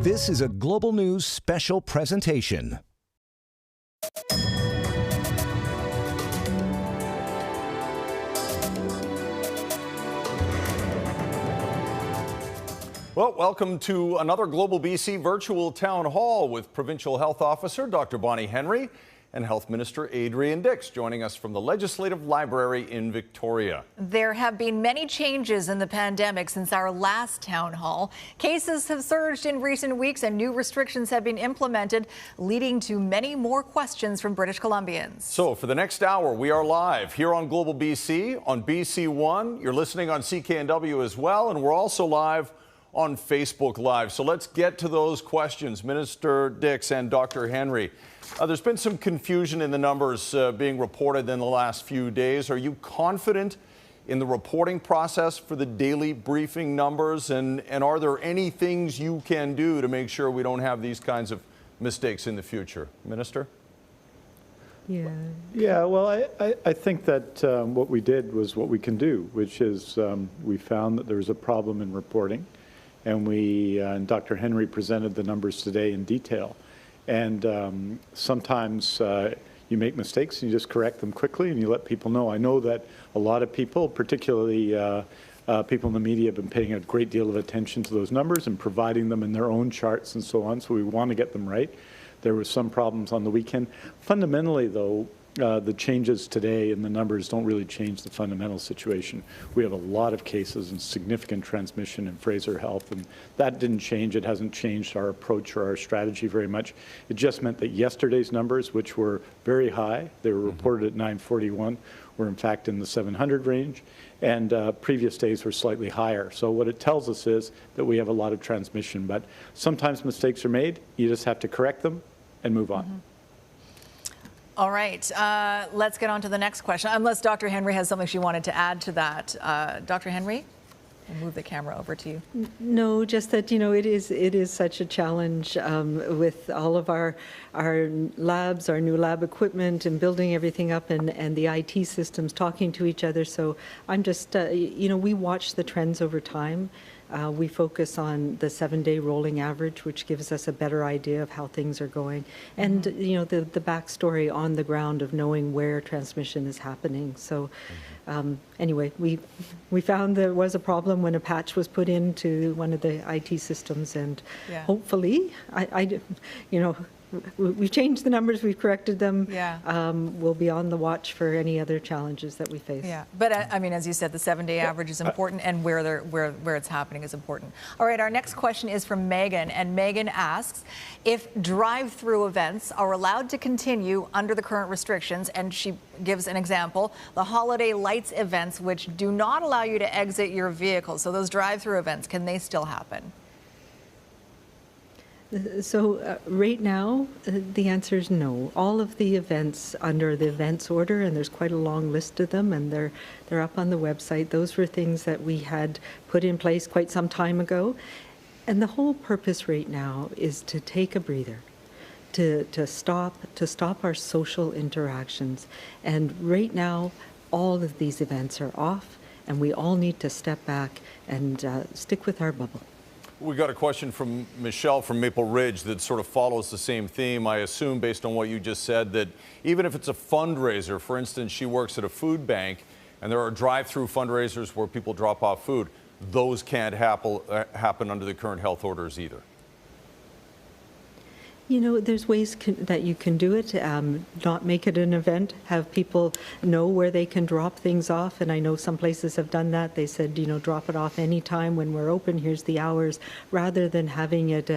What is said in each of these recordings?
This is a Global News special presentation. Well, welcome to another Global BC virtual town hall with Provincial Health Officer Dr. Bonnie Henry and Health Minister Adrian Dix joining us from the Legislative Library in Victoria. There have been many changes in the pandemic since our last town hall. Cases have surged in recent weeks and new restrictions have been implemented, leading to many more questions from British Columbians. So for the next hour, we are live here on Global BC, on BC One. You're listening on CKNW as well, and we're also live on Facebook Live. So let's get to those questions. Minister Dix and Dr. Henry. There's been some confusion in the numbers being reported in the last few days. Are you confident in the reporting process for the daily briefing numbers? And are there any things you can do to make sure we don't have these kinds of mistakes in the future? Minister? Yeah, well, I think that what we did was what we can do, which is we found that there was a problem in reporting. And and Dr. Henry presented the numbers today in detail. And sometimes you make mistakes and you just correct them quickly and you let people know. I know that a lot of people, particularly people in the media, have been paying a great deal of attention to those numbers and providing them in their own charts and so on. So we want to get them right. There were some problems on the weekend. Fundamentally, though, the changes today and the numbers don't really change the fundamental situation. We have a lot of cases and significant transmission in Fraser Health, and that didn't change. It hasn't changed our approach or our strategy very much. It just meant that yesterday's numbers, which were very high, they were reported at 941, were in fact in the 700 range, and previous days were slightly higher. So what it tells us is that we have a lot of transmission, but sometimes mistakes are made. You just have to correct them and move on. All right, let's get on to the next question, unless Dr. Henry has something she wanted to add to that. Dr. Henry, I'll move the camera over to you. No, just that, you know, it is such a challenge with all of our labs, our new lab equipment, and building everything up, and the IT systems talking to each other. So I'm just, you know, we watch the trends over time. We focus on the 7-day rolling average, which gives us a better idea of how things are going. And, you know, the backstory on the ground of knowing where transmission is happening. So anyway, we found there was a problem when a patch was put into one of the IT systems, and hopefully, you know, we've changed the numbers, we've corrected them. We'll be on the watch for any other challenges that we face. But I mean, as you said, the 7-day average is important, and where it's happening is important. All right, our next question is from Megan, and Megan asks, if drive-through events are allowed to continue under the current restrictions, and she gives an example, the holiday lights events, which do not allow you to exit your vehicle. So those drive-through events, can they still happen? So right now, the answer is no. All of the events under the events order, and there's quite a long list of them, and they're up on the website. Those were things that we had put in place quite some time ago. And the whole purpose right now is to take a breather, to stop our social interactions. And right now, all of these events are off, and we all need to step back and stick with our bubble. We got a question from Michelle from Maple Ridge that sort of follows the same theme. I assume, based on what you just said, that even if it's a fundraiser, for instance, she works at a food bank, and there are drive-through fundraisers where people drop off food, those can't happen under the current health orders either. You know, there's ways that you can do it, not make it an event, have people know where they can drop things off. And I know some places have done that. They said, you know, drop it off anytime when we're open, here's the hours, rather than having it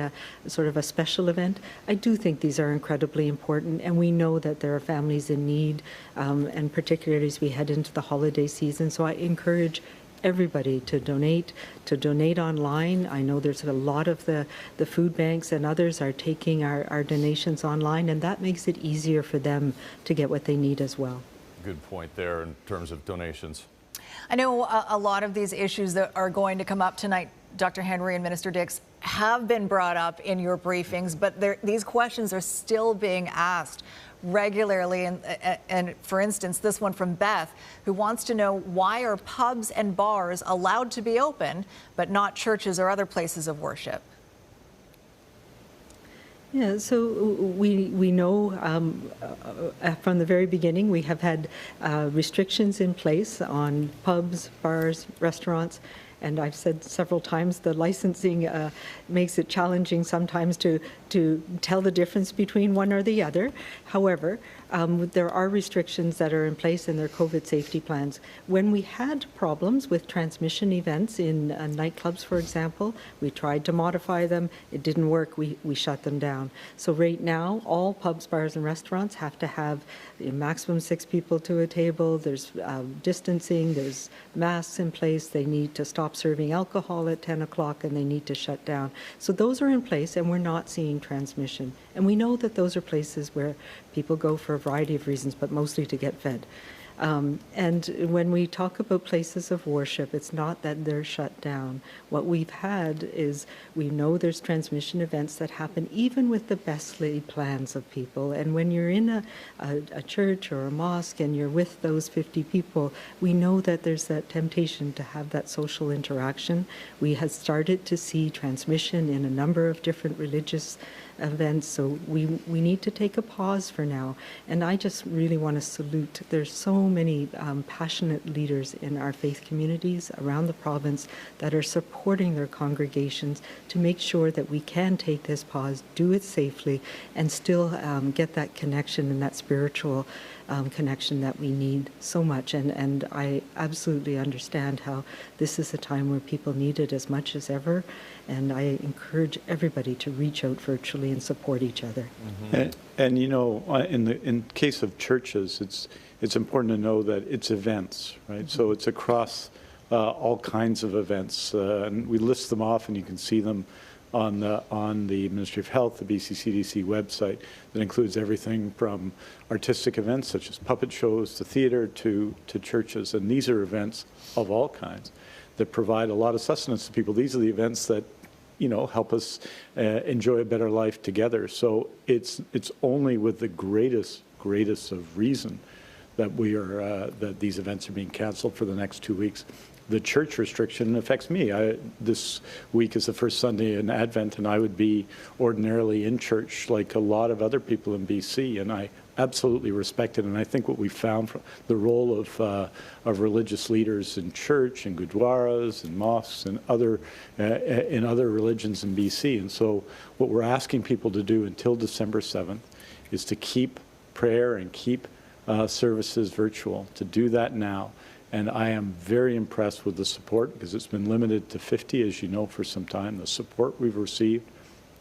sort of a special event. I do think these are incredibly important, and we know that there are families in need, and particularly as we head into the holiday season. So I encourage everybody to donate online. I know there's a lot of the food banks and others are taking our donations online, and that makes it easier for them to get what they need as well. Good point there in terms of donations. I know a lot of these issues that are going to come up tonight, Dr. Henry and Minister Dix, have been brought up in your briefings, but these questions are still being asked regularly. And for instance, this one from Beth, who wants to know, why are pubs and bars allowed to be open, but not churches or other places of worship? Yeah, so we know from the very beginning we have had restrictions in place on pubs, bars, restaurants, and I've said several times the licensing makes it challenging sometimes to tell the difference between one or the other. However, there are restrictions that are in place in their COVID safety plans. When we had problems with transmission events in nightclubs, for example, we tried to modify them. It didn't work. We shut them down. So right now, all pubs, bars, and restaurants have to have a maximum 6 people to a table. There's distancing. There's masks in place. They need to stop serving alcohol at 10 o'clock, and they need to shut down. So those are in place, and we're not seeing transmission. And we know that those are places where people go for a variety of reasons, but mostly to get fed. And when we talk about places of worship, it's not that they're shut down. What we've had is we know there's transmission events that happen even with the best laid plans of people. And when you're in a church or a mosque and you're with those 50 people, we know that there's that temptation to have that social interaction. We have started to see transmission in a number of different religious events, so we need to take a pause for now. And I just really want to salute, there's so many passionate leaders in our faith communities around the province that are supporting their congregations to make sure that we can take this pause, do it safely, and still get that connection and that spiritual connection that we need so much. And I absolutely understand how this is a time where people need it as much as ever. And I encourage everybody to reach out virtually and support each other. Mm-hmm. And you know, in case of churches, it's important to know that it's events, right? Mm-hmm. So it's across all kinds of events, and we list them off, and you can see them on the Ministry of Health, the BC CDC website. That includes everything from artistic events such as puppet shows to theater to churches, and these are events of all kinds that provide a lot of sustenance to people. These are the events that, you know, help us enjoy a better life together. So it's only with the greatest of reason that that these events are being canceled for the next 2 weeks. The church restriction affects me. This week is the first Sunday in Advent, and I would be ordinarily in church like a lot of other people in BC, and I absolutely respect it. And I think what we found from the role of religious leaders in church and gurdwaras and mosques and other religions in BC. And so what we're asking people to do until December 7th is to keep prayer and keep services virtual, to do that now. And I am very impressed with the support, because it's been limited to 50, as you know, for some time. The support we've received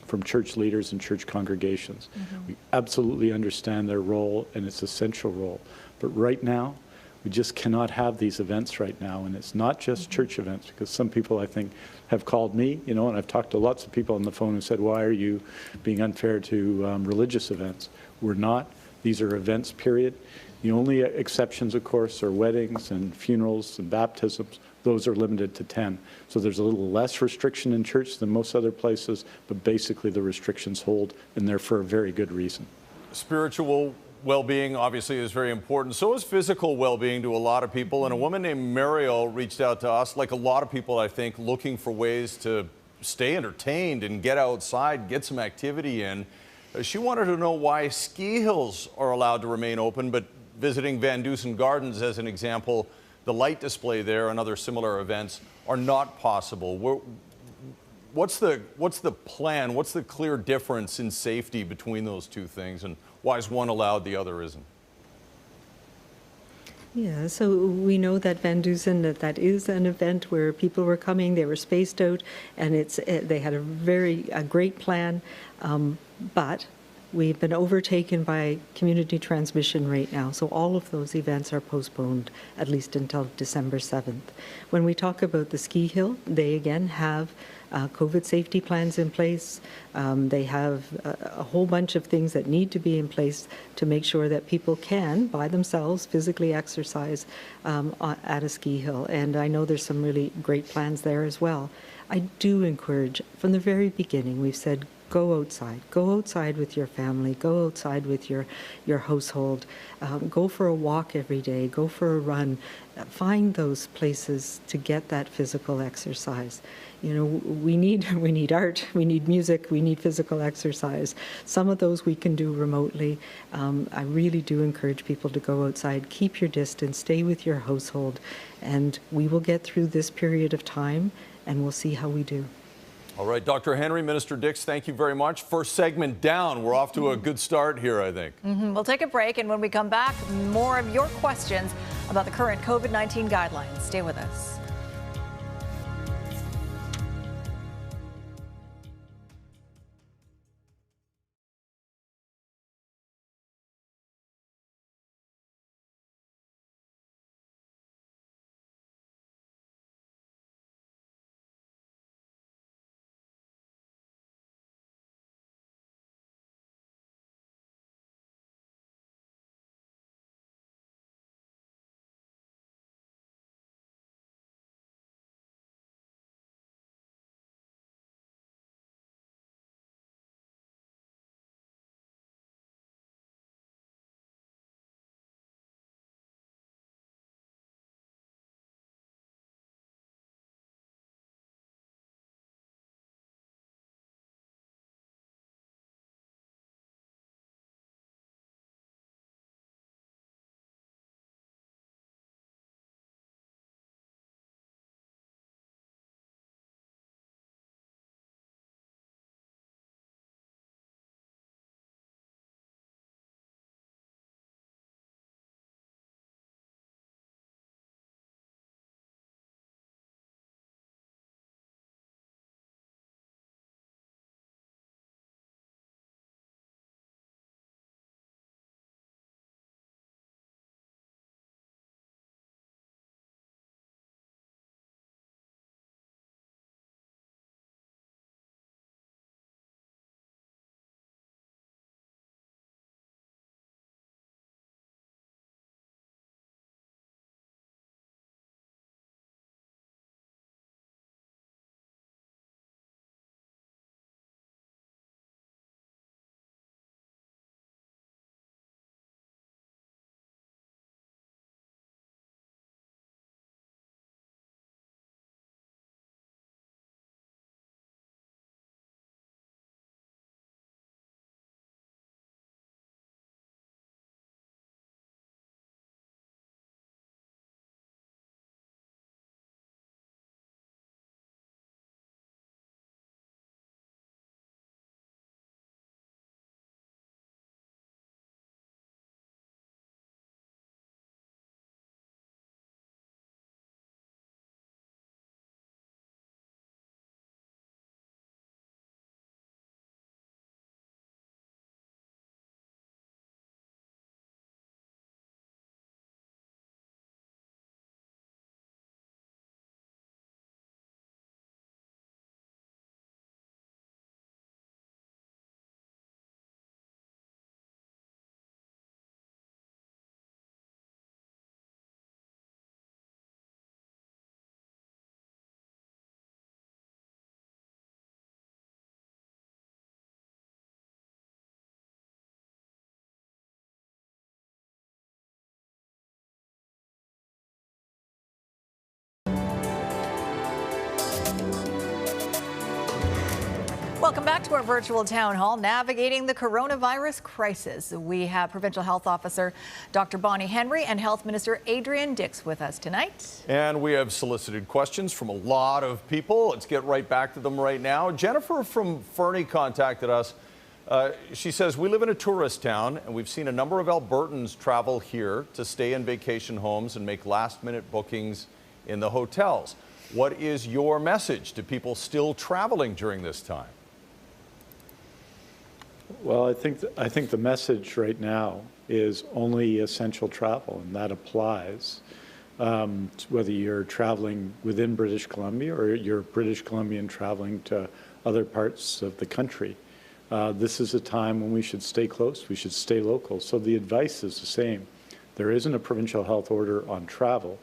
from church leaders and church congregations. Mm-hmm. We absolutely understand their role and its essential role. But right now, we just cannot have these events right now. And it's not just church events, because some people, I think, have called me, you know, and I've talked to lots of people on the phone who said, why are you being unfair to religious events? We're not. These are events, period. The only exceptions, of course, are weddings and funerals and baptisms. Those are limited to 10. So there's a little less restriction in church than most other places, but basically the restrictions hold, and they're for a very good reason. Spiritual well-being obviously is very important. So is physical well-being to a lot of people. And a woman named Mariel reached out to us, like a lot of people, I think, looking for ways to stay entertained and get outside, get some activity in. She wanted to know why ski hills are allowed to remain open, but visiting Van Dusen Gardens, as an example, the light display there and other similar events are not possible. What's the plan? What's the clear difference in safety between those two things, and why is one allowed, the other isn't? Yeah, so we know that Van Dusen, that is an event where people were coming, they were spaced out, and they had a great plan, but we've been overtaken by community transmission right now, so all of those events are postponed, at least until December 7th. When we talk about the ski hill, they again have COVID safety plans in place. They have a whole bunch of things that need to be in place to make sure that people can, by themselves, physically exercise at a ski hill. And I know there's some really great plans there as well. I do encourage, from the very beginning, we've said, go outside. Go outside with your family. Go outside with your household. Go for a walk every day. Go for a run. Find those places to get that physical exercise. You know, we need art, we need music, we need physical exercise. Some of those we can do remotely. I really do encourage people to go outside, keep your distance, stay with your household, and we will get through this period of time, and we'll see how we do. All right, Dr. Henry, Minister Dix, thank you very much. First segment down. We're off to a good start here, I think. We'll take a break, and when we come back, more of your questions about the current COVID-19 guidelines. Stay with us. Welcome back to our virtual town hall, navigating the coronavirus crisis. We have Provincial Health Officer Dr. Bonnie Henry and Health Minister Adrian Dix with us tonight. And we have solicited questions from a lot of people. Let's get right back to them right now. Jennifer from Fernie contacted us. She says, we live in a tourist town and we've seen a number of Albertans travel here to stay in vacation homes and make last-minute bookings in the hotels. What is your message to people still traveling during this time? Well, I think the message right now is only essential travel, and that applies whether you're traveling within British Columbia or you're British Columbian traveling to other parts of the country. This is a time when we should stay close, we should stay local. So the advice is the same. There isn't a provincial health order on travel,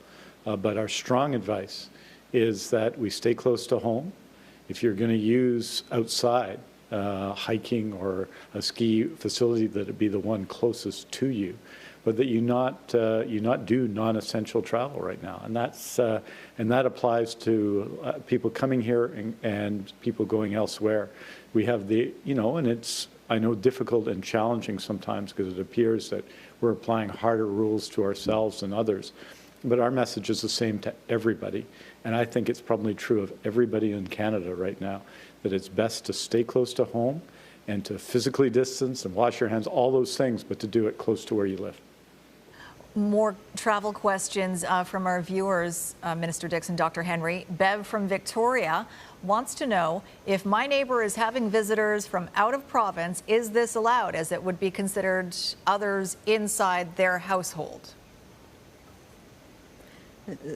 but our strong advice is that we stay close to home. If you're going to use outside, hiking or a ski facility, that it be the one closest to you, but that you not do non-essential travel right now, and that applies to people coming here and people going elsewhere. We have and it's, I know, difficult and challenging sometimes because it appears that we're applying harder rules to ourselves than others, but our message is the same to everybody, and I think it's probably true of everybody in Canada right now, that it's best to stay close to home and to physically distance and wash your hands, all those things, but to do it close to where you live. More travel questions from our viewers, Minister Dix and Dr. Henry. Bev from Victoria wants to know, if my neighbor is having visitors from out of province, is this allowed, as it would be considered others inside their household?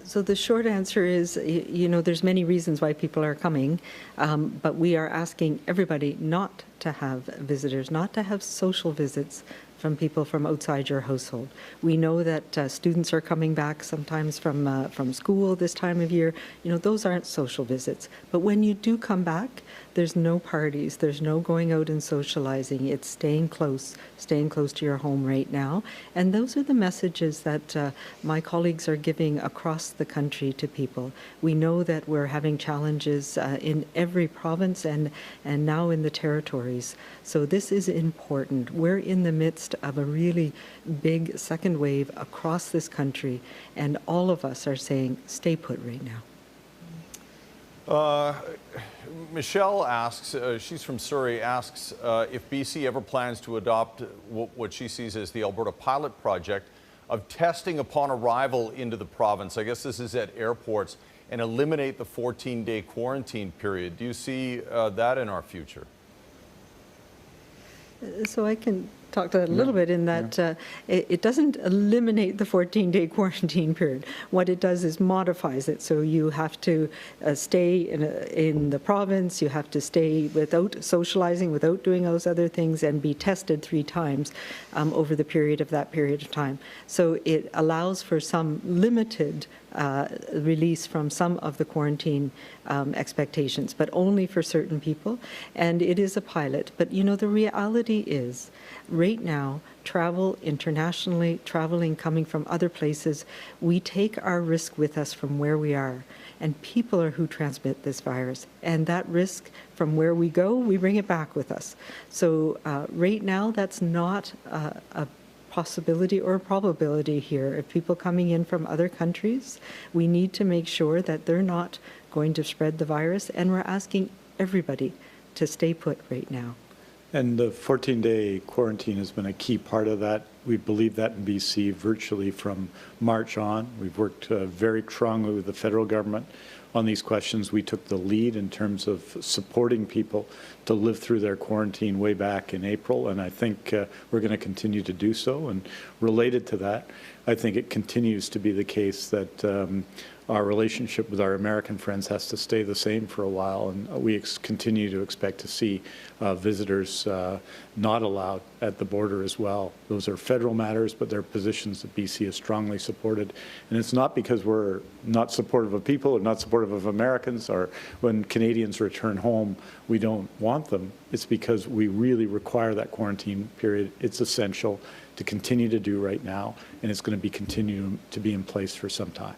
So the short answer is, there's many reasons why people are coming, but we are asking everybody not to have visitors, not to have social visits from people from outside your household. We know that students are coming back sometimes from school this time of year. Those aren't social visits. But when you do come back, there's no parties, there's no going out and socializing. It's staying close to your home right now. And those are the messages that my colleagues are giving across the country to people. We know that we're having challenges in every province and now in the territories. So this is important. We're in the midst of a really big second wave across this country, and all of us are saying, stay put right now. Michelle asks, she's from Surrey, asks if BC ever plans to adopt what she sees as the Alberta pilot project of testing upon arrival into the province. I guess this is at airports, and eliminate the 14-day quarantine period. Do you see that in our future? So I can talk to that a little bit in that it doesn't eliminate the 14-day quarantine period. What it does is modifies it. So you have to stay in the province, you have to stay without socializing, without doing those other things, and be tested 3 times over the period of time. So it allows for some limited release from some of the quarantine expectations, but only for certain people. And it is a pilot. But the reality is, right now, travel internationally, coming from other places, we take our risk with us from where we are. And people are who transmit this virus. And that risk from where we go, we bring it back with us. So right now, that's not a possibility or a probability here. If people coming in from other countries, we need to make sure that they're not going to spread the virus, and we're asking everybody to stay put right now. And the 14-day quarantine has been a key part of that. We believe that in BC virtually from March on. We've worked very strongly with the federal government on these questions. We took the lead in terms of supporting people to live through their quarantine way back in April, and I think we're going to continue to do so. And related to that, I think it continues to be the case that our relationship with our American friends has to stay the same for a while, and we continue to expect to see visitors not allowed at the border as well. Those are federal matters, but they're positions that BC has strongly supported. And it's not because we're not supportive of people or not supportive of Americans, or when Canadians return home, we don't want them. It's because we really require that quarantine period. It's essential to continue to do right now, and it's going to continue to be in place for some time.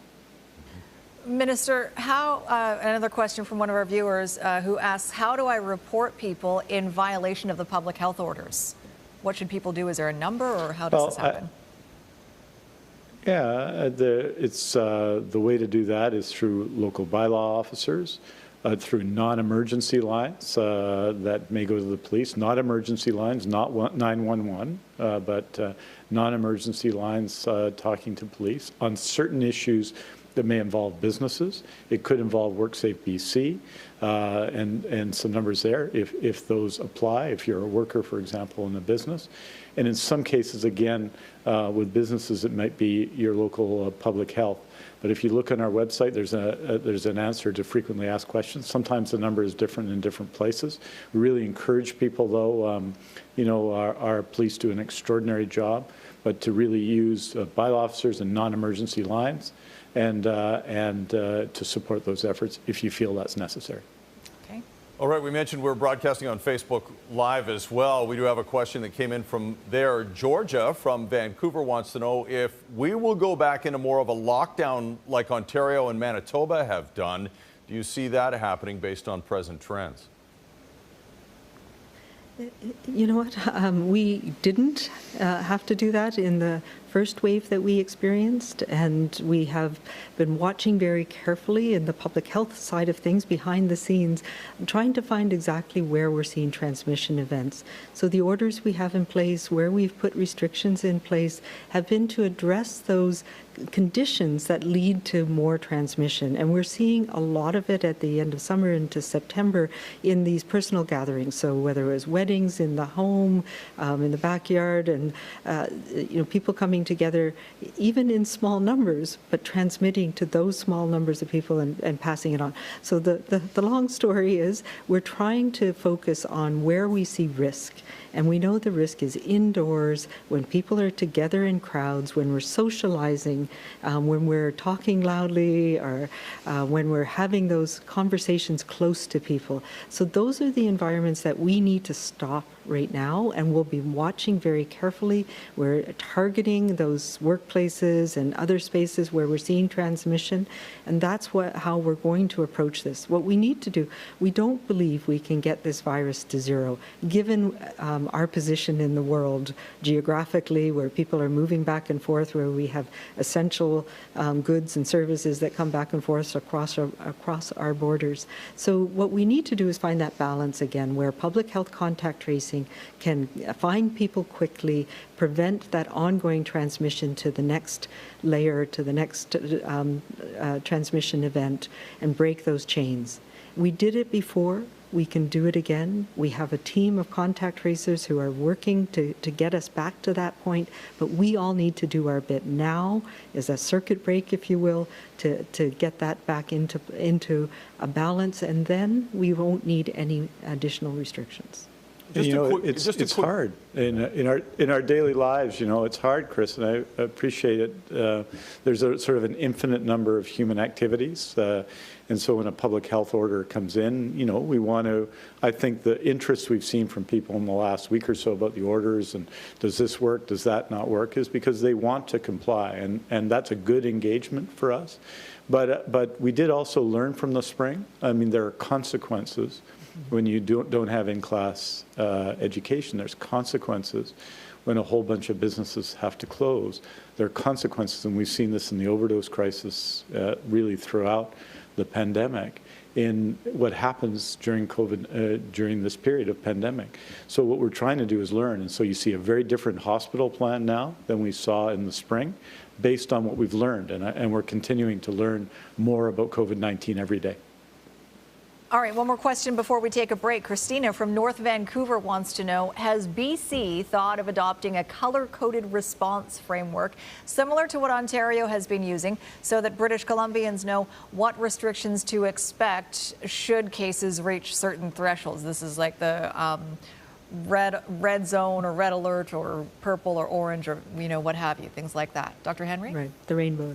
Minister, another question from one of our viewers who asks, how do I report people in violation of the public health orders? What should people do? Is there a number, or how does this happen? The way to do that is through local bylaw officers, through non-emergency lines that may go to the police, not emergency lines, not 911, but non-emergency lines talking to police on certain issues that may involve businesses. It could involve WorkSafe BC and some numbers there if those apply, if you're a worker, for example, in a business. And in some cases, again, with businesses, it might be your local public health. But if you look on our website, there's an answer to frequently asked questions. Sometimes the number is different in different places. We really encourage people, though, our police do an extraordinary job, but to really use bylaw officers and non-emergency lines and to support those efforts if you feel that's necessary. Okay. All right, we mentioned we're broadcasting on Facebook Live as well. We do have a question that came in from there. Georgia from Vancouver wants to know if we will go back into more of a lockdown like Ontario and Manitoba have done. Do you see that happening based on present trends? You know what? We didn't have to do that in the first wave that we experienced, and we have been watching very carefully in the public health side of things behind the scenes, trying to find exactly where we're seeing transmission events. So the orders we have in place, where we've put restrictions in place, have been to address those conditions that lead to more transmission. And we're seeing a lot of it at the end of summer into September in these personal gatherings. So whether it was weddings in the home, in the backyard, and people coming together, even in small numbers, but transmitting to those small numbers of people and passing it on. So the long story is we're trying to focus on where we see risk. And we know the risk is indoors, when people are together in crowds, when we're socializing, when we're talking loudly, or when we're having those conversations close to people. So those are the environments that we need to stop right now, and we'll be watching very carefully. We're targeting those workplaces and other spaces where we're seeing transmission, and that's how we're going to approach this. What we need to do, we don't believe we can get this virus to zero, given our position in the world geographically, where people are moving back and forth, where we have essential goods and services that come back and forth across our borders. So what we need to do is find that balance again, where public health contact tracing can find people quickly, prevent that ongoing transmission to the next layer, to the next transmission event, and break those chains. We did it before. We can do it again. We have a team of contact tracers who are working to get us back to that point, but we all need to do our bit now as a circuit break, if you will, to get that back into a balance, and then we won't need any additional restrictions. It's hard in our daily lives. It's hard, Chris, and I appreciate it. There's a sort of an infinite number of human activities, and so when a public health order comes in, we want to. I think the interest we've seen from people in the last week or so about the orders and does this work, does that not work, is because they want to comply, and that's a good engagement for us. But we did also learn from the spring. I mean, there are consequences. When you don't have in-class education, there's consequences. When a whole bunch of businesses have to close, there are consequences, and we've seen this in the overdose crisis really throughout the pandemic, in what happens during COVID, during this period of pandemic. So what we're trying to do is learn, and so you see a very different hospital plan now than we saw in the spring, based on what we've learned, and we're continuing to learn more about COVID-19 every day. All right, one more question before we take a break. Christina from North Vancouver wants to know, has BC thought of adopting a color-coded response framework similar to what Ontario has been using so that British Columbians know what restrictions to expect should cases reach certain thresholds? This is like the red zone or red alert or purple or orange or, what have you, things like that. Dr. Henry? Right, the rainbow.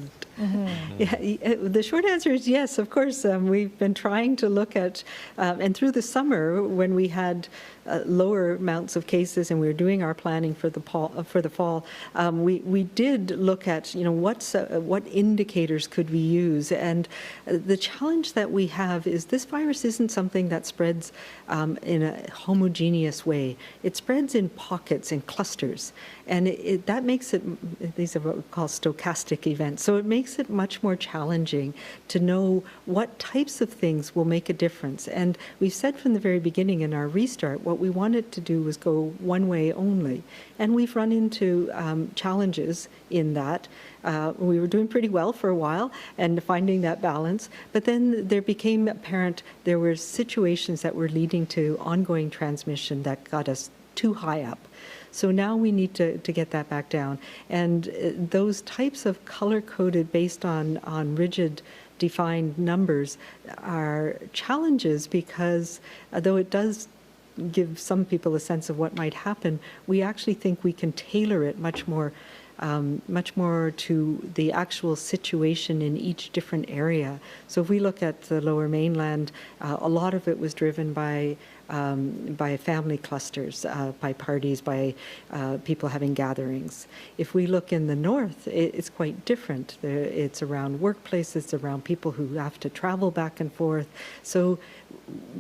Yeah, the short answer is yes, of course. We've been trying to look at, and through the summer when we had lower amounts of cases and we were doing our planning for the fall, we did look at, what indicators could we use. And the challenge that we have is this virus isn't something that spreads in a homogeneous way. It spreads in pockets, in clusters. And that makes it, these are what we call stochastic events. So it makes it much more challenging to know what types of things will make a difference. And we've said from the very beginning in our restart, what we wanted to do was go one way only. And we've run into challenges in that. We were doing pretty well for a while and finding that balance. But then there became apparent there were situations that were leading to ongoing transmission that got us too high up. So now we need to get that back down. And those types of color-coded based on rigid defined numbers are challenges because though it does give some people a sense of what might happen, we actually think we can tailor it much more much more to the actual situation in each different area. So if we look at the Lower Mainland, a lot of it was driven by family clusters, by parties, by people having gatherings. If we look in the north, it's quite different. It's around workplaces, it's around people who have to travel back and forth. So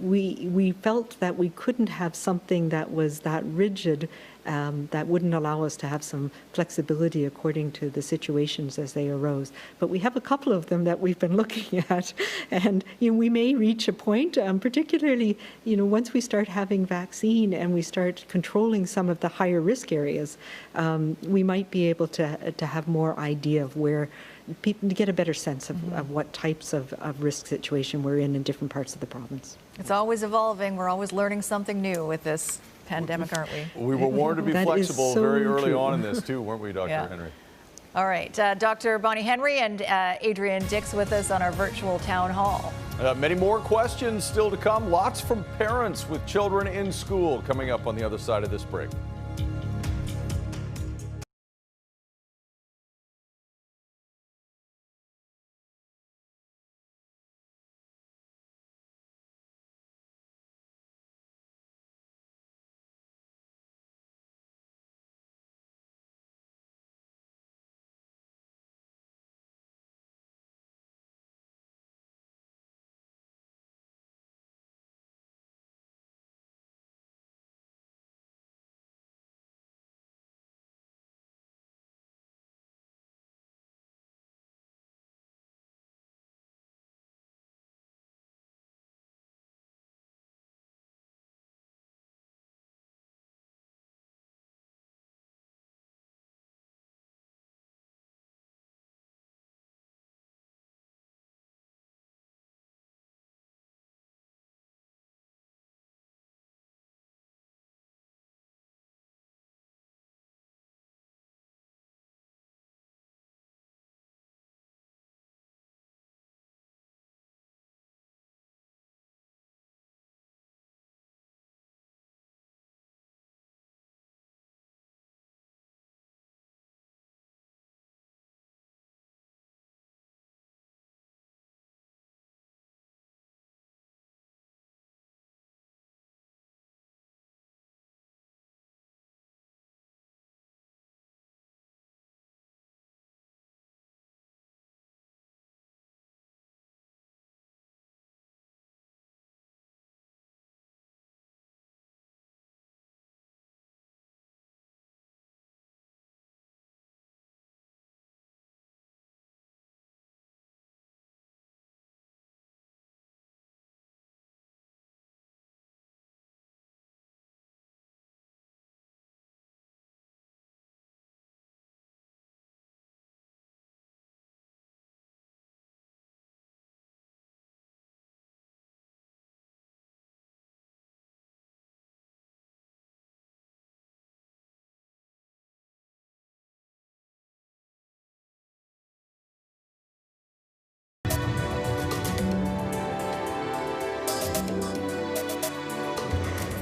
we felt that we couldn't have something that was that rigid, that wouldn't allow us to have some flexibility according to the situations as they arose. But we have a couple of them that we've been looking at, and we may reach a point, particularly once we start having vaccine and we start controlling some of the higher risk areas, we might be able to have more idea of where people to get a better sense of what types of risk situation we're in different parts of the province. It's always evolving. We're always learning something new with this pandemic, aren't we? We were warned to be flexible very early on in this too, weren't we, Dr. Henry? All right, Dr. Bonnie Henry and Adrian Dix with us on our virtual town hall. Many more questions still to come. Lots from parents with children in school coming up on the other side of this break.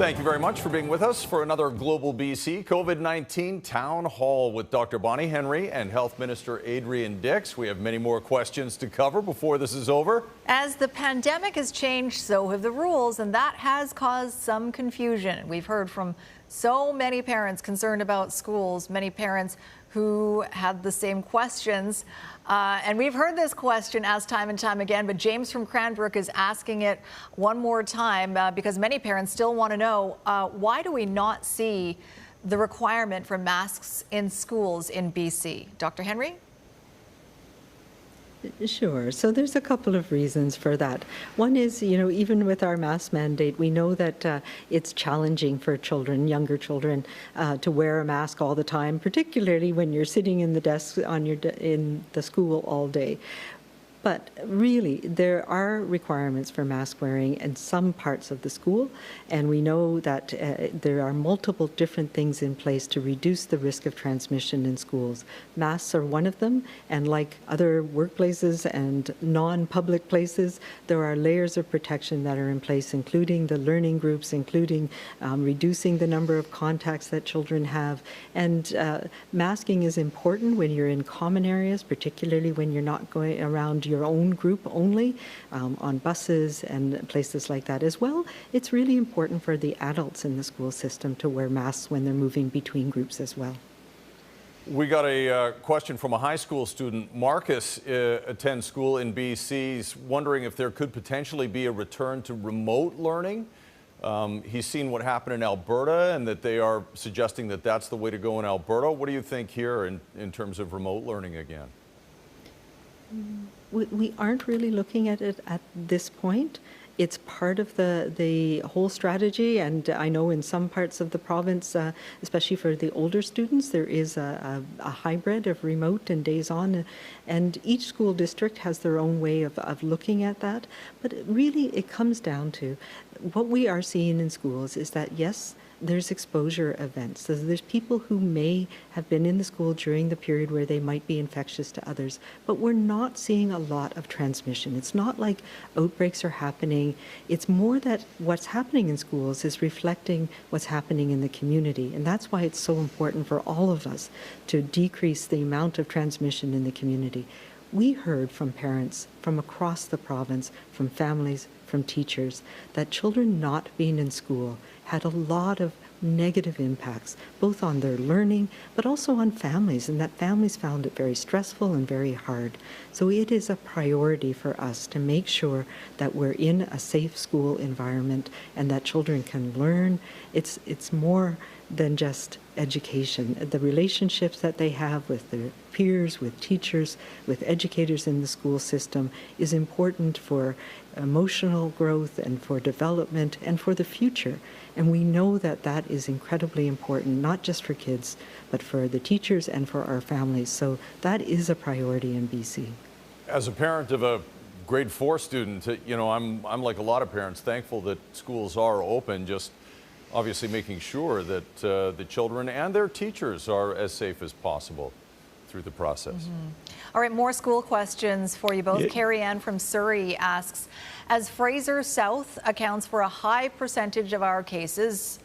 Thank you very much for being with us for another Global BC COVID-19 Town Hall with Dr. Bonnie Henry and Health Minister Adrian Dix. We have many more questions to cover before this is over. As the pandemic has changed, so have the rules, and that has caused some confusion. We've heard from so many parents concerned about schools, many parents who had the same questions. And we've heard this question asked time and time again, but James from Cranbrook is asking it one more time because many parents still want to know, why do we not see the requirement for masks in schools in BC? Dr. Henry? Sure. So there's a couple of reasons for that. One is, even with our mask mandate, we know that it's challenging for children, younger children, to wear a mask all the time, particularly when you're sitting in the desk in the school all day. But really, there are requirements for mask wearing in some parts of the school, and we know that there are multiple different things in place to reduce the risk of transmission in schools. Masks are one of them, and like other workplaces and non-public places, there are layers of protection that are in place, including the learning groups, including reducing the number of contacts that children have. And masking is important when you're in common areas, particularly when you're not going around your own group only, on buses and places like that as well. It's really important for the adults in the school system to wear masks when they're moving between groups as well. We got a question from a high school student. Marcus attends school in BC. He's wondering if there could potentially be a return to remote learning. He's seen what happened in Alberta and that they are suggesting that that's the way to go in Alberta. What do you think here in terms of remote learning again? We aren't really looking at it at this point. It's part of the whole strategy, and I know in some parts of the province, especially for the older students, there is a hybrid of remote and days on, and each school district has their own way of looking at that. But really, it comes down to what we are seeing in schools is that, yes, there's exposure events. So there's people who may have been in the school during the period where they might be infectious to others, but we're not seeing a lot of transmission. It's not like outbreaks are happening. It's more that what's happening in schools is reflecting what's happening in the community. And that's why it's so important for all of us to decrease the amount of transmission in the community. We heard from parents from across the province, from families, from teachers, that children not being in school had a lot of negative impacts, both on their learning, but also on families, and that families found it very stressful and very hard. So it is a priority for us to make sure that we're in a safe school environment and that children can learn. It's more than just education. The relationships that they have with their peers, with teachers, with educators in the school system is important for emotional growth and for development and for the future. And we know that that is incredibly important, not just for kids, but for the teachers and for our families. So that is a priority in BC. As a parent of a grade 4 student, you know, I'm like a lot of parents, thankful that schools are open, just obviously making sure that the children and their teachers are as safe as possible through the process. Mm-hmm. All right, more school questions for you both. Carrie Ann from Surrey asks, as Fraser South accounts for a high percentage of our cases,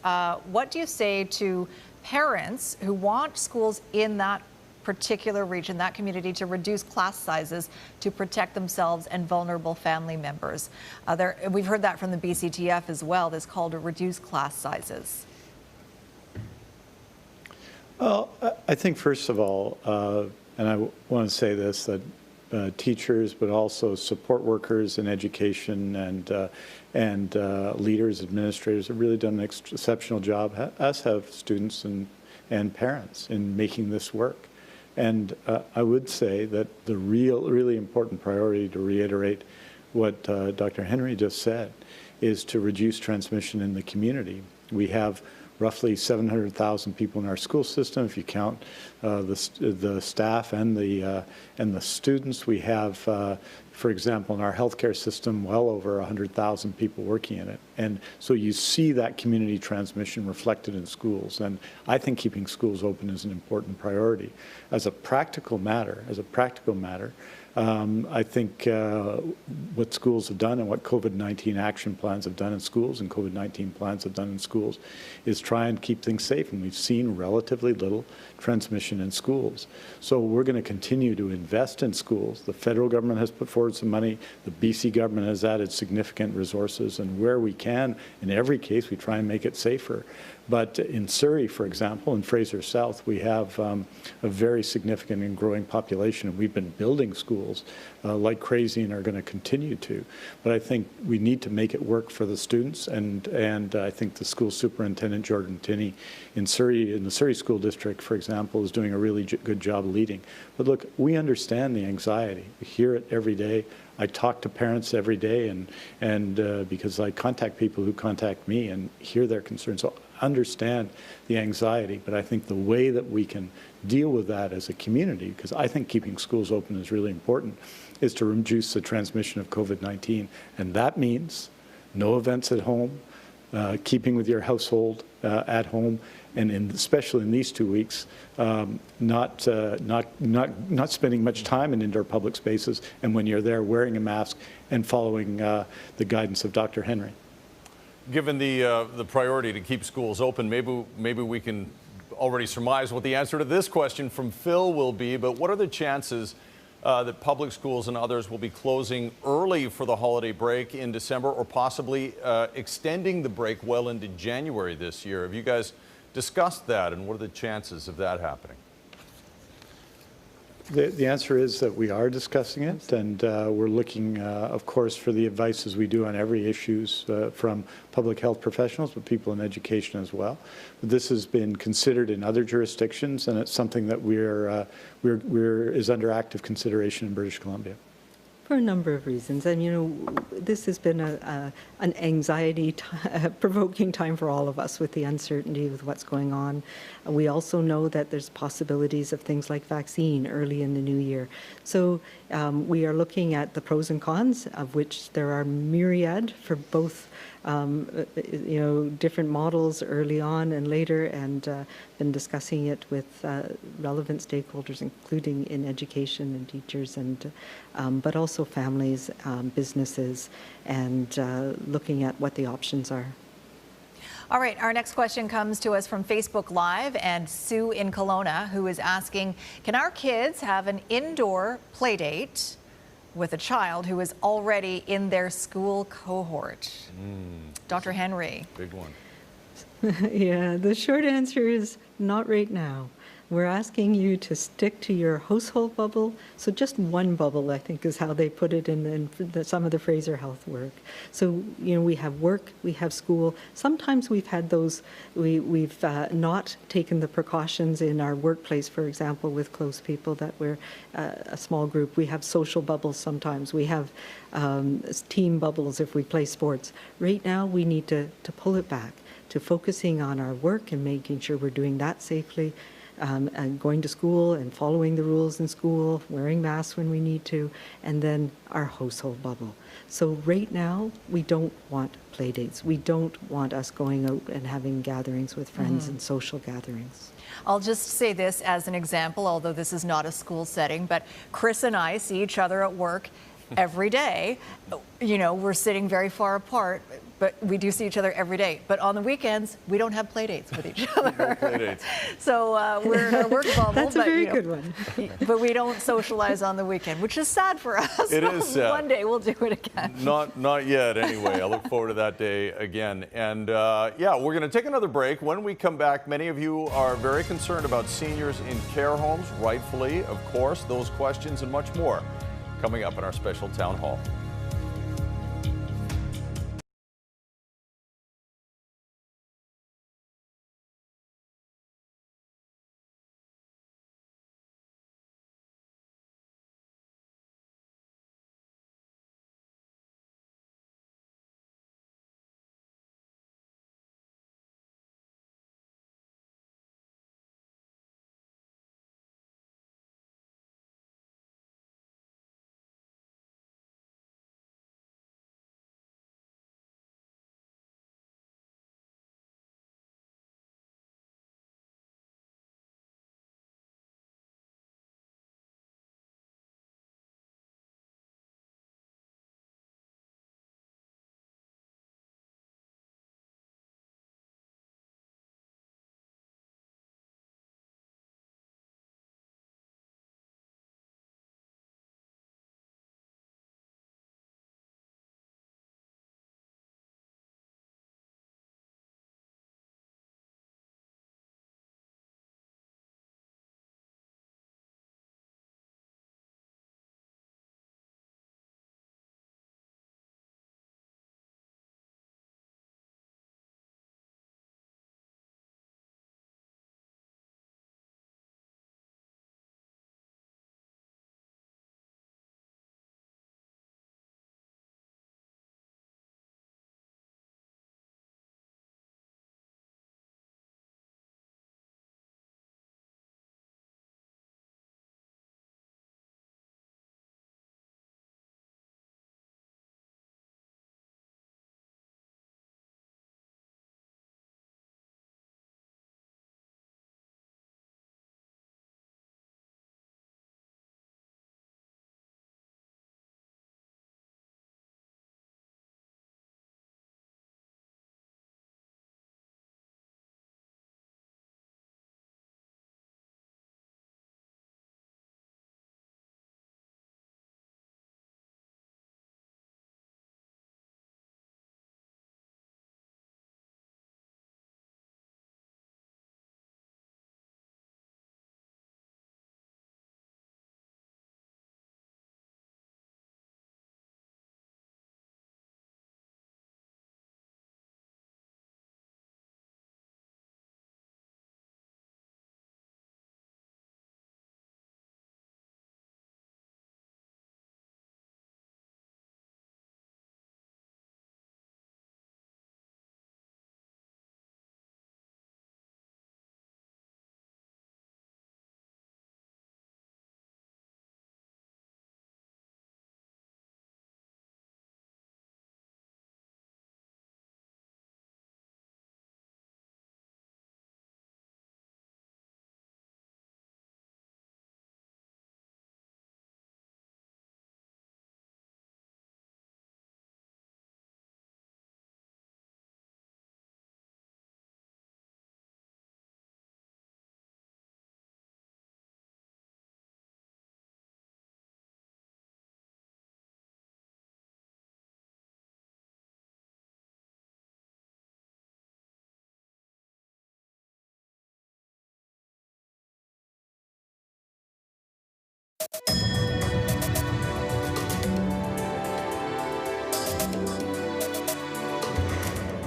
what do you say to parents who want schools in that particular region, that community, to reduce class sizes to protect themselves and vulnerable family members? We've heard that from the BCTF as well, this call to reduce class sizes. Well, I think first of all, and I want to say this, that teachers, but also support workers in education and leaders, administrators have really done an exceptional job, as have students and parents, in making this work. And I would say that the really important priority, to reiterate what Dr. Henry just said, is to reduce transmission in the community. We have roughly 700,000 people in our school system. If you count the staff and the students, we have, for example, in our healthcare system, well over 100,000 people working in it. And so you see that community transmission reflected in schools. And I think keeping schools open is an important priority. As a practical matter, I think what schools have done and what COVID-19 action plans have done in schools and COVID-19 plans have done in schools is try and keep things safe. And we've seen relatively little transmission in schools. So we're going to continue to invest in schools. The federal government has put forward some money. The BC government has added significant resources. And where we can, in every case, we try and make it safer. But in Surrey, for example, in Fraser South, we have a very significant and growing population, and we've been building schools like crazy and are going to continue to. But I think we need to make it work for the students, and I think the school superintendent, Jordan Tinney, in the Surrey School District, for example, is doing a really good job leading. But look, we understand the anxiety. We hear it every day. I talk to parents every day, and because I contact people who contact me and hear their concerns. So understand the anxiety, but I think the way that we can deal with that as a community, because I think keeping schools open is really important, is to reduce the transmission of COVID-19. And that means no events at home, keeping with your household at home, and especially in these 2 weeks, not spending much time in indoor public spaces, and when you're there, wearing a mask and following the guidance of Dr. Henry. Given the priority to keep schools open, maybe we can already surmise what the answer to this question from Phil will be, but what are the chances that public schools and others will be closing early for the holiday break in December, or possibly extending the break well into January this year? Have you guys discussed that, and what are the chances of that happening? The answer is that we are discussing it, and we're looking, of course, for the advice, as we do on every issues, from public health professionals, but people in education as well. But this has been considered in other jurisdictions, and it's something that is under active consideration in British Columbia. For a number of reasons. And, you know, this has been an anxiety-provoking time for all of us with the uncertainty with what's going on. We also know that there's possibilities of things like vaccine early in the new year. So we are looking at the pros and cons, of which there are myriad for both you know, different models early on and later, and been discussing it with relevant stakeholders, including in education and teachers, and but also families, businesses, and looking at what the options are. All right, our next question comes to us from Facebook Live, and Sue in Kelowna, who is asking, can our kids have an indoor play date with a child who is already in their school cohort? Dr. Henry. Big one. Yeah, the short answer is not right now. We're asking you to stick to your household bubble. So just one bubble, I think, is how they put it in some of the Fraser Health work. So, you know, we have work, we have school. Sometimes we've had those, we've not taken the precautions in our workplace, for example, with close people, that we're a small group. We have social bubbles sometimes. We have team bubbles if we play sports. Right now, we need to pull it back to focusing on our work and making sure we're doing that safely. And going to school and following the rules in school, wearing masks when we need to, and then our household bubble. So right now, we don't want play dates. We don't want us going out and having gatherings with friends and social gatherings. I'll just say this as an example, although this is not a school setting, but Chris and I see each other at work every day. You know, we're sitting very far apart, but we do see each other every day. But on the weekends, we don't have play dates with each other. No play dates. So we're in our work bubble. That's a very good one. But we don't socialize on the weekend, which is sad for us. It is sad. One day we'll do it again. Not yet, anyway. I look forward to that day again. And yeah, we're going to take another break. When we come back, many of you are very concerned about seniors in care homes, rightfully, of course. Those questions and much more coming up in our special town hall.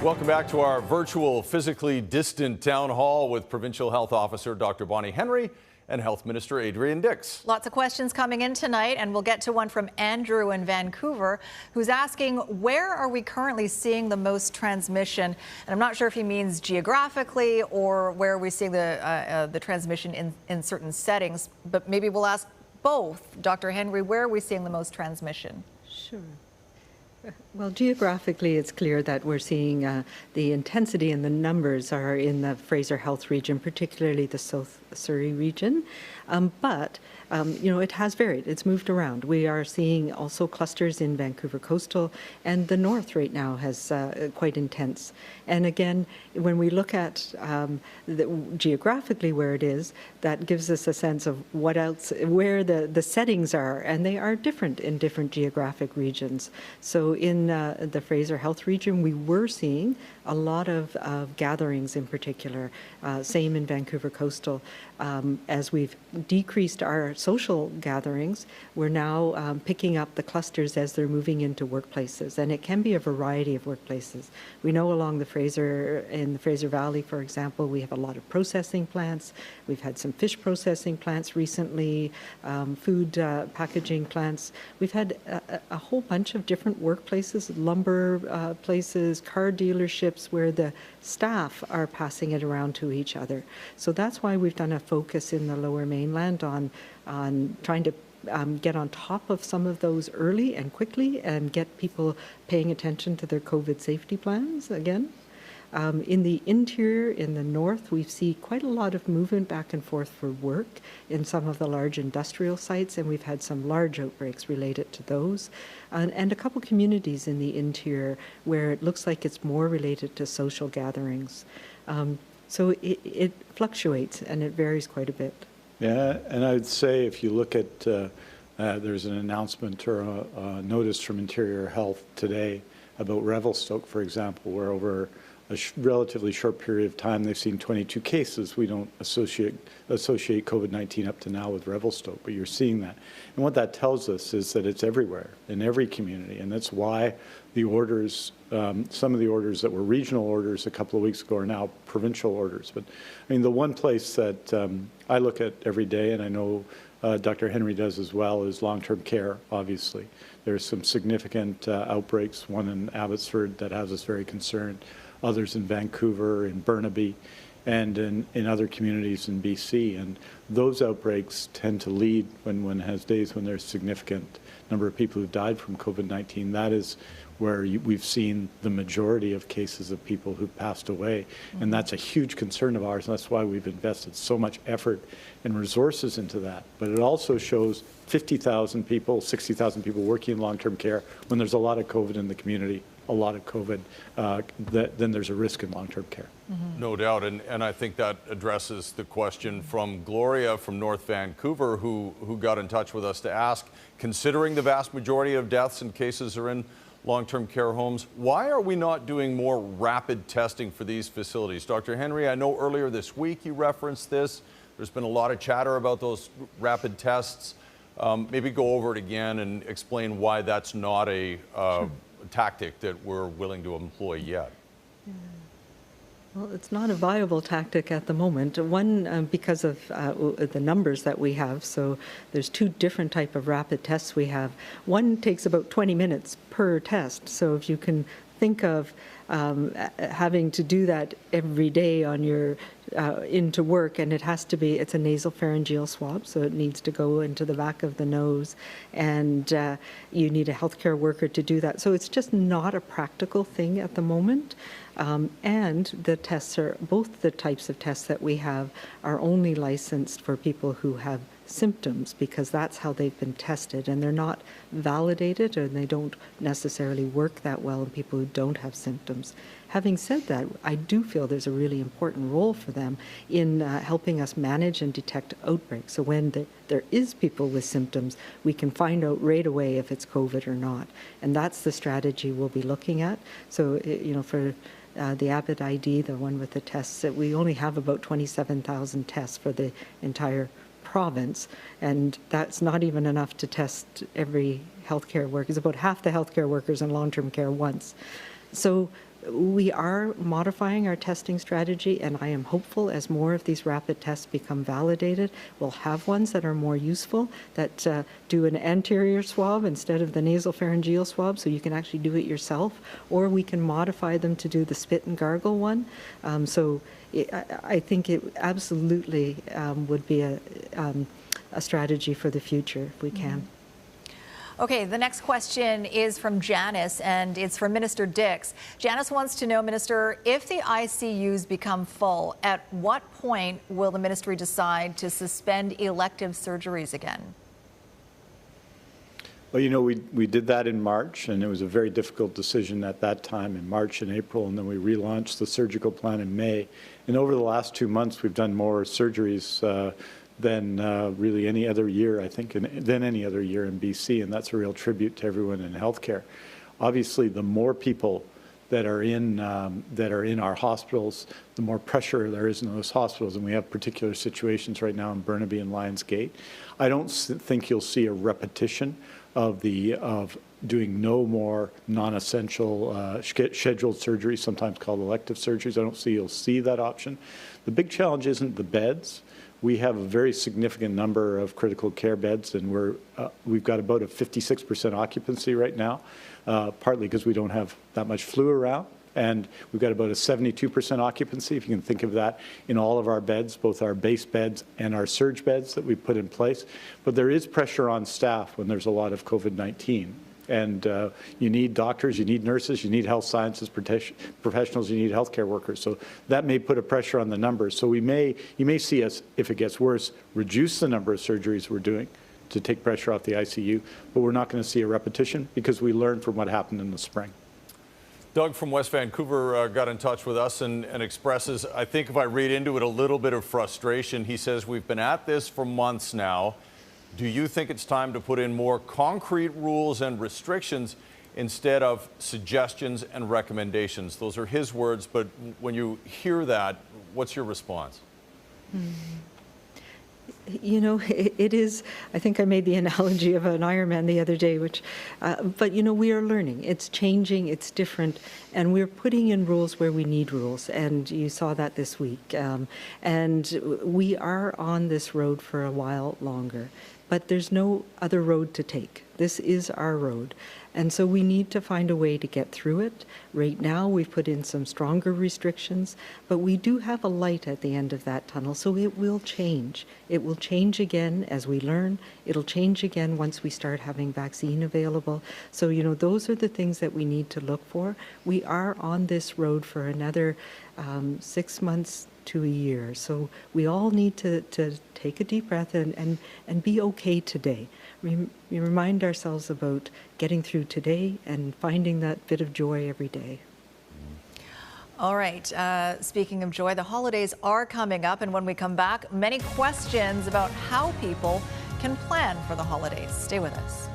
Welcome back to our virtual, physically distant town hall with Provincial Health Officer Dr. Bonnie Henry and Health Minister Adrian Dix. Lots of questions coming in tonight, and we'll get to one from Andrew in Vancouver, who's asking, where are we currently seeing the most transmission? And I'm not sure if he means geographically or where are we seeing the transmission in certain settings, but maybe we'll ask both. Dr. Henry, where are we seeing the most transmission? Sure. Well, geographically, it's clear that we're seeing the intensity and the numbers are in the Fraser Health region, particularly the South Surrey region. But it has varied. It's moved around. We are seeing also clusters in Vancouver Coastal, and the north right now has quite intense. And again, when we look at geographically where it is, that gives us a sense of what else, where the settings are, and they are different in different geographic regions. So in the Fraser Health region, we were seeing a lot of gatherings in particular, same in Vancouver Coastal. As we've decreased our social gatherings, we're now picking up the clusters as they're moving into workplaces, and it can be a variety of workplaces. We know along the in the Fraser Valley, for example, we have a lot of processing plants. We've had some fish processing plants recently, food packaging plants. We've had a whole bunch of different workplaces, lumber places, car dealerships, where the staff are passing it around to each other. So that's why we've done a focus in the Lower Mainland on trying to get on top of some of those early and quickly and get people paying attention to their COVID safety plans again. In the interior, in the north, we see quite a lot of movement back and forth for work in some of the large industrial sites, and we've had some large outbreaks related to those. And a couple communities in the interior where it looks like it's more related to social gatherings. So it fluctuates and it varies quite a bit. Yeah, and I'd say if you look at, there's an announcement or a notice from Interior Health today about Revelstoke, for example, where over a relatively short period of time they've seen 22 cases. We don't associate COVID-19 up to now with Revelstoke, but you're seeing that. And what that tells us is that it's everywhere, in every community, and that's why the orders, some of the orders that were regional orders a couple of weeks ago are now provincial orders. But I mean, the one place that I look at every day, and I know Dr. Henry does as well, is long-term care, obviously. There's some significant outbreaks, one in Abbotsford that has us very concerned, others in Vancouver, in Burnaby, and in other communities in BC. And those outbreaks tend to lead when one has days when there's significant number of people who've died from COVID-19. That is where we've seen the majority of cases of people who've passed away. Mm-hmm. And that's a huge concern of ours, and that's why we've invested so much effort and resources into that. But it also shows 50,000 people, 60,000 people working in long-term care. When there's a lot of COVID in the community, a lot of COVID, then there's a risk in long-term care. Mm-hmm. No doubt, and I think that addresses the question from Gloria from North Vancouver, who got in touch with us to ask, considering the vast majority of deaths and cases are in long-term care homes, why are we not doing more rapid testing for these facilities? Dr. Henry, I know earlier this week you referenced this. There's been a lot of chatter about those rapid tests. Maybe go over it again and explain why that's not a tactic that we're willing to employ yet. Yeah. Well, it's not a viable tactic at the moment. One, because of the numbers that we have. So there's two different type of rapid tests we have. One takes about 20 minutes per test. So if you can think of having to do that every day on your into work, and it has to be, it's a nasopharyngeal swab, so it needs to go into the back of the nose, and you need a healthcare worker to do that. So it's just not a practical thing at the moment. And the tests are, both the types of tests that we have are only licensed for people who have symptoms, because that's how they've been tested, and they're not validated, and they don't necessarily work that well in people who don't have symptoms. Having said that, I do feel there's a really important role for them in helping us manage and detect outbreaks. So when there is people with symptoms, we can find out right away if it's COVID or not. And that's the strategy we'll be looking at. So, for the Abbott ID, the one with the tests, that we only have about 27,000 tests for the entire province, and that's not even enough to test every healthcare worker. It's about half the healthcare workers in long-term care once. So we are modifying our testing strategy, and I am hopeful as more of these rapid tests become validated, we'll have ones that are more useful, that do an anterior swab instead of the nasopharyngeal swab, so you can actually do it yourself, or we can modify them to do the spit and gargle one. I think it absolutely would be a strategy for the future if we can. Okay, the next question is from Janice, and it's for Minister Dix. Janice wants to know, Minister, if the ICUs become full, at what point will the ministry decide to suspend elective surgeries again? Well, you know, we did that in March, and it was a very difficult decision at that time in March and April, and then we relaunched the surgical plan in May. And over the last 2 months, we've done more surgeries than really any other year, I think, than any other year in BC, and that's a real tribute to everyone in healthcare. Obviously, the more people that are in our hospitals, the more pressure there is in those hospitals, and we have particular situations right now in Burnaby and Lions Gate. I don't think you'll see a repetition of doing no more non-essential scheduled surgeries, sometimes called elective surgeries. I don't see you'll see that option. The big challenge isn't the beds. We have a very significant number of critical care beds, and we've got about a 56% occupancy right now, partly because we don't have that much flu around. And we've got about a 72% occupancy, if you can think of that, in all of our beds, both our base beds and our surge beds that we've put in place. But there is pressure on staff when there's a lot of COVID-19. And you need doctors, you need nurses, you need health sciences professionals, you need healthcare workers. So that may put a pressure on the numbers. So you may see us, if it gets worse, reduce the number of surgeries we're doing to take pressure off the ICU, but we're not going to see a repetition because we learned from what happened in the spring. Doug from West Vancouver got in touch with us and expresses, I think if I read into it, a little bit of frustration. He says, we've been at this for months now. Do you think it's time to put in more concrete rules and restrictions instead of suggestions and recommendations? Those are his words, but when you hear that, what's your response? You know, it is, I think I made the analogy of an Ironman the other day, but you know, we are learning. It's changing, it's different, and we're putting in rules where we need rules, and you saw that this week. And we are on this road for a while longer, but there's no other road to take. This is our road. And so we need to find a way to get through it. Right now, we've put in some stronger restrictions, but we do have a light at the end of that tunnel, so it will change. It will change again as we learn. It'll change again once we start having vaccine available. So, you know, those are the things that we need to look for. We are on this road for another 6 months to a year. So we all need to take a deep breath and be okay today. We remind ourselves about getting through today and finding that bit of joy every day. All right, speaking of joy, the holidays are coming up, and when we come back, many questions about how people can plan for the holidays. Stay with us.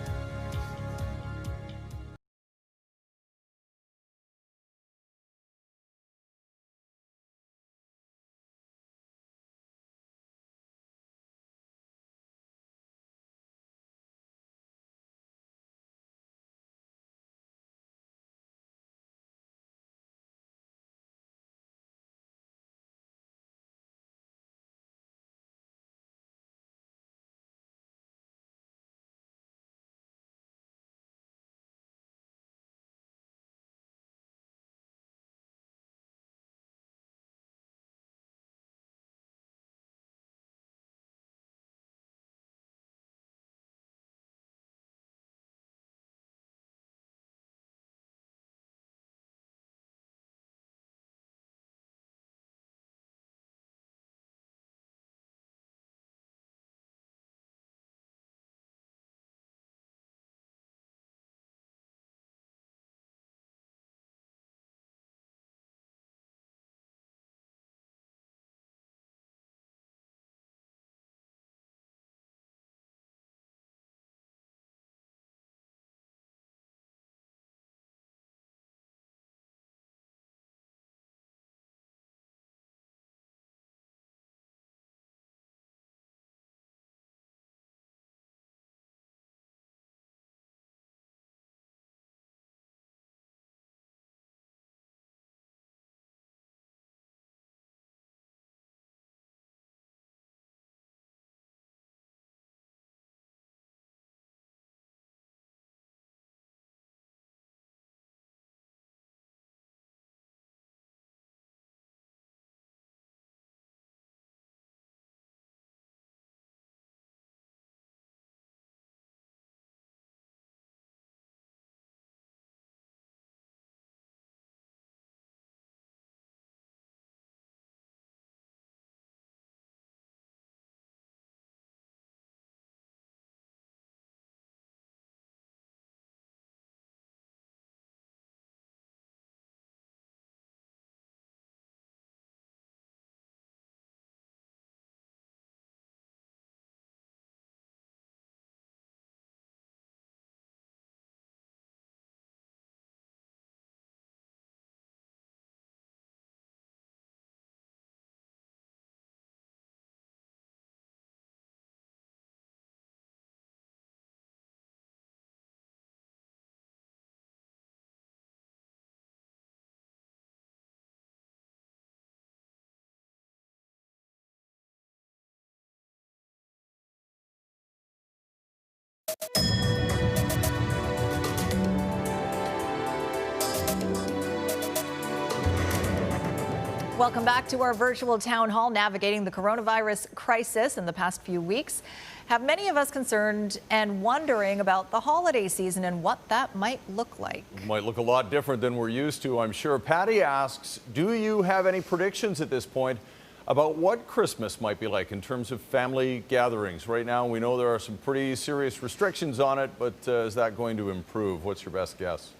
Welcome back to our virtual town hall, navigating the coronavirus crisis in the past few weeks. Have many of us concerned and wondering about the holiday season and what that might look like. It might look a lot different than we're used to, I'm sure. Patty asks, do you have any predictions at this point about what Christmas might be like in terms of family gatherings? Right now, we know there are some pretty serious restrictions on it, but is that going to improve? What's your best guess?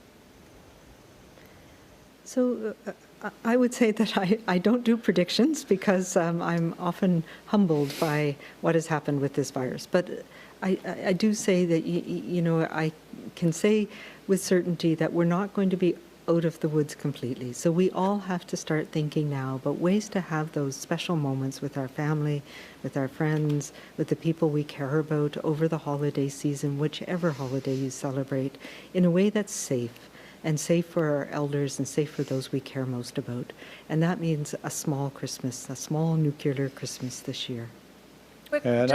So I would say that I don't do predictions because I'm often humbled by what has happened with this virus. But I do say that, you know, I can say with certainty that we're not going to be out of the woods completely. So we all have to start thinking now about ways to have those special moments with our family, with our friends, with the people we care about over the holiday season, whichever holiday you celebrate, in a way that's safe. And safe for our elders and safe for those we care most about. And that means a small Christmas, a small nuclear Christmas this year. And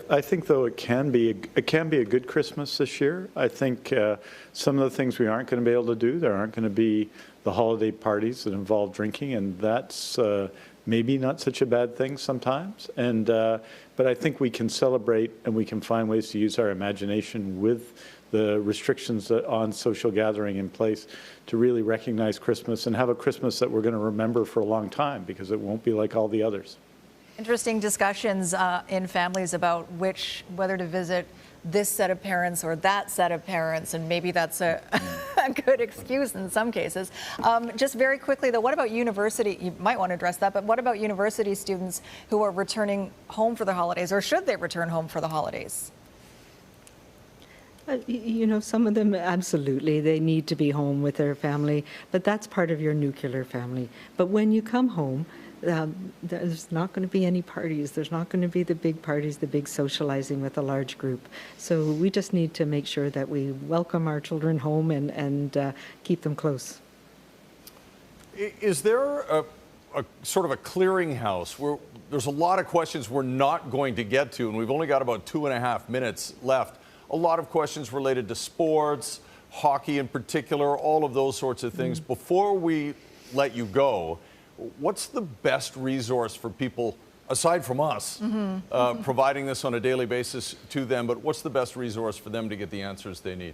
I think, though, it can be a good Christmas this year. I think some of the things we aren't going to be able to do, there aren't going to be the holiday parties that involve drinking, and that's maybe not such a bad thing sometimes. And but I think we can celebrate and we can find ways to use our imagination with the restrictions on social gathering in place to really recognize Christmas and have a Christmas that we're going to remember for a long time, because it won't be like all the others. Interesting discussions in families about whether to visit this set of parents or that set of parents, and maybe that's a good excuse in some cases. Just very quickly, though, what about university? You might want to address that, but what about university students who are returning home for the holidays, or should they return home for the holidays? You know, some of them, absolutely, they need to be home with their family, but that's part of your nuclear family. But when you come home, there's not going to be any parties. There's not going to be the big parties, the big socializing with a large group. So we just need to make sure that we welcome our children home and keep them close. Is there a sort of a clearinghouse where there's a lot of questions we're not going to get to, and we've only got about 2.5 minutes left? A lot of questions related to sports, hockey in particular, all of those sorts of things. Before we let you go, what's the best resource for people, aside from us, providing this on a daily basis to them, but what's the best resource for them to get the answers they need?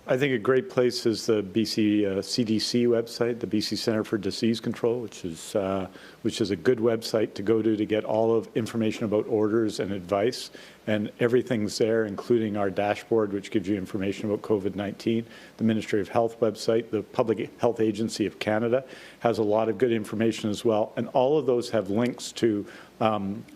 I think a great place is the BC CDC website, the BC Centre for Disease Control, which is a good website to go to get all of information about orders and advice. And everything's there, including our dashboard, which gives you information about COVID-19. The Ministry of Health website, the Public Health Agency of Canada, has a lot of good information as well. And all of those have links to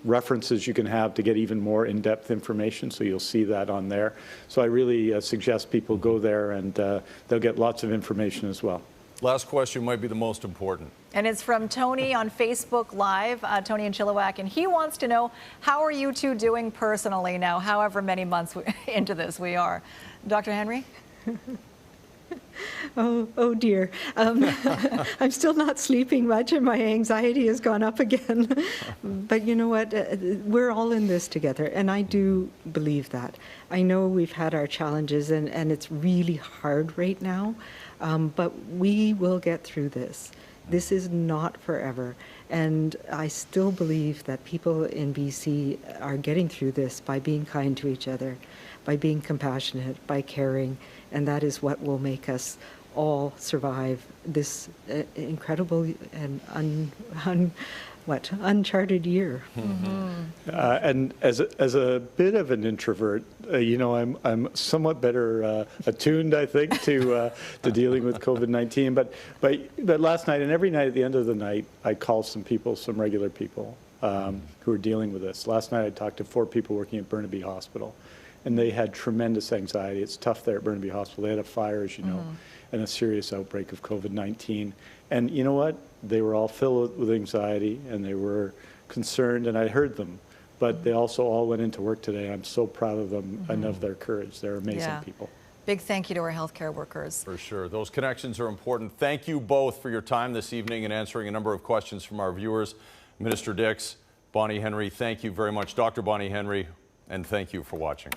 references you can have to get even more in-depth information, so you'll see that on there. So I really suggest people go there, and they'll get lots of information as well. Last question might be the most important. And it's from Tony on Facebook Live, Tony in Chilliwack, and he wants to know, how are you two doing personally now, however many months into this we are? Dr. Henry? Oh dear. I'm still not sleeping much, and my anxiety has gone up again. But you know what? We're all in this together, and I do believe that. I know we've had our challenges, and it's really hard right now, but we will get through this. This is not forever. And I still believe that people in BC are getting through this by being kind to each other, by being compassionate, by caring, and that is what will make us all survive this incredible and uncharted year. And as a bit of an introvert, you know, I'm somewhat better attuned, I think, to dealing with COVID-19. But last night and every night at the end of the night, I call some regular people who are dealing with this. Last night I talked to 4 people working at Burnaby Hospital, and they had tremendous anxiety. It's tough there at Burnaby Hospital. They had a fire, as you know, and a serious outbreak of COVID-19. And you know what? They were all filled with anxiety, and they were concerned, and I heard them. But they also all went into work today. I'm so proud of them and of their courage. They're amazing people. Big thank you to our healthcare workers. For sure. Those connections are important. Thank you both for your time this evening and answering a number of questions from our viewers. Minister Dix, Bonnie Henry, thank you very much. Dr. Bonnie Henry, and thank you for watching.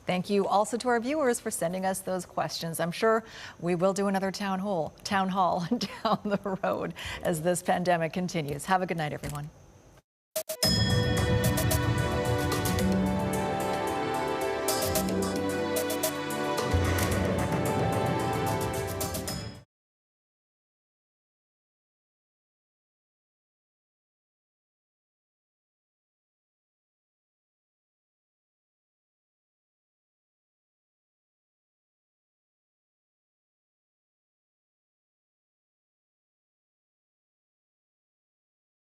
Thank you also to our viewers for sending us those questions. I'm sure we will do another town hall down the road as this pandemic continues. Have a good night, everyone.